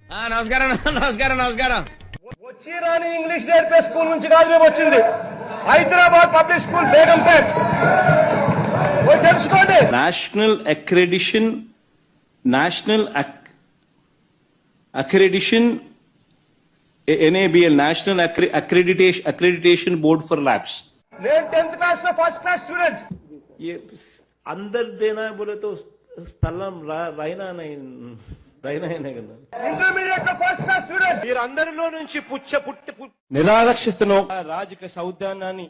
నమస్కారం నమస్కారం నమస్కారం. వచ్చి రాని ఇంగ్లీష్ నేర్పే స్కూల్ నుంచి కాదు మేము వచ్చింది, హైదరాబాద్ పబ్లిక్ స్కూల్ బేగంపేట్. తెలుసుకోండి. National accreditation NABL, national accreditation board for labs. నేను 10th క్లాస్ లో ఫస్ట్ క్లాస్ స్టూడెంట్. अंदर देना है बोले तो స్థలం రైనా కదా. ఇంటర్మీడియట్ లో ఫస్ట్ క్లాస్ స్టూడెంట్. మీరందరిలో నుంచి నిరారక్షిస్తున్నాం రాజకీయ సౌద్యాన్ని.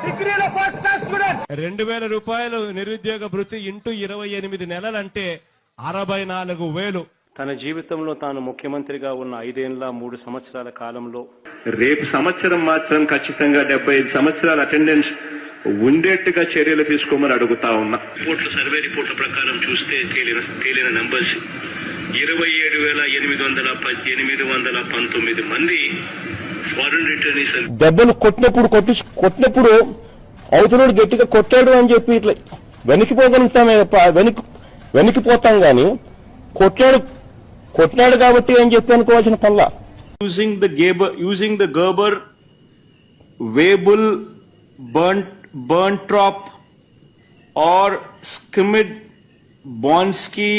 డిగ్రీలో ఫస్ట్ క్లాస్ స్టూడెంట్. 2000 రూపాయలు నిరుద్యోగ భృతి ఇంటూ 28 నెలలంటే 64,000. తన జీవితంలో తాను ముఖ్యమంత్రిగా ఉన్న 5 ఏళ్ల 3 సంవత్సరాల కాలంలో రేపు సంవత్సరం మాత్రం ఖచ్చితంగా 75 సంవత్సరాల అటెండెన్స్ ఉండేట్టుగా చర్యలు తీసుకోమని అడుగుతా ఉన్నా. సర్వే రిపోర్ట్ల ప్రకారం చూస్తే తేలిన నంబర్స్ 27,819 మంది ఫారెన్ రిటర్నీస్. దెబ్బలు కొట్టినప్పుడు అవతలోడు గట్టిగా కొట్టాడు అని చెప్పి ఇట్లా వెనక్కిపోగలుగుతామే, వెనక్కిపోతాం గాని కొట్టాడు కాబట్టి అని చెప్పి అనుకోవాల్సిన పనుల. యూజింగ్ ద గర్బర్, వేబుల్, బర్న్ట్రాప్ or Skimid, Bonsky,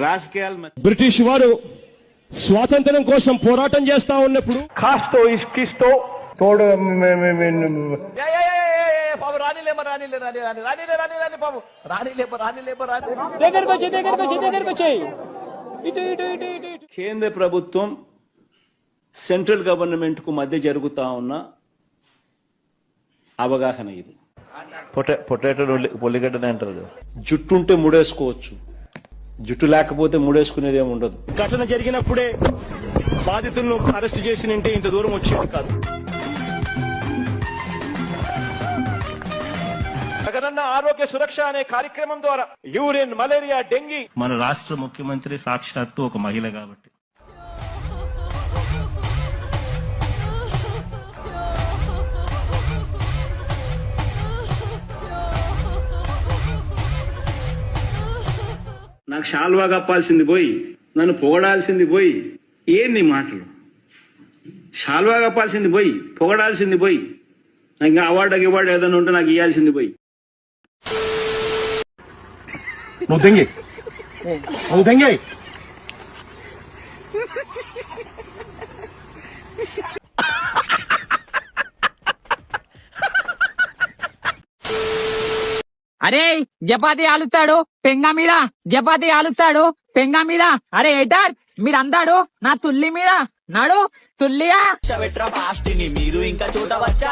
Rascal. British వారు స్వాతంత్ర్యం కోసం పోరాటం చేస్తా ఉన్నప్పుడు కాస్తో ఇస్కిస్తో తోడు కేంద్ర ప్రభుత్వం సెంట్రల్ గవర్నమెంట్ కు మధ్య జరుగుతా ఉన్న అవగాహన ఇది. పొటాటో పొల్లిగడ్డనే అంటారు. జుట్టుంటే ముడేసుకోవచ్చు, జుట్టు లేకపోతే ముడేసుకునేది ఏమి ఉండదు. ఘటన జరిగినప్పుడే బాధితులను అరెస్ట్ చేసి నింటే ఇంత దూరం వచ్చేది కాదు. జగనన్న ఆరోగ్య సురక్ష అనే కార్యక్రమం ద్వారా యూరిన్, మలేరియా, డెంగీ. మన రాష్ట్ర ముఖ్యమంత్రి సాక్షాత్తు ఒక మహిళ కాబట్టి నాకు శాల్వా కప్పాల్సింది పోయి నన్ను పొగడాల్సింది పోయి ఏంది మాటలు? శాల్వా కప్పాల్సింది పోయి పొగడాల్సింది పోయి నాకు ఇంకా అవార్డు ఏదైనా ఉంటే నాకు ఇవ్వాల్సింది పోయి. నువ్వు దెంగే అరే జపాతి ఆలుతాడు పెంగా మీద, జపాతి ఆలుతాడు పెంగా మీద. అరే ఎటర్ మీరు అందాడు నా తుల్లి మీద నాడు తుల్లియా. మీరు ఇంకా చూడవచ్చా.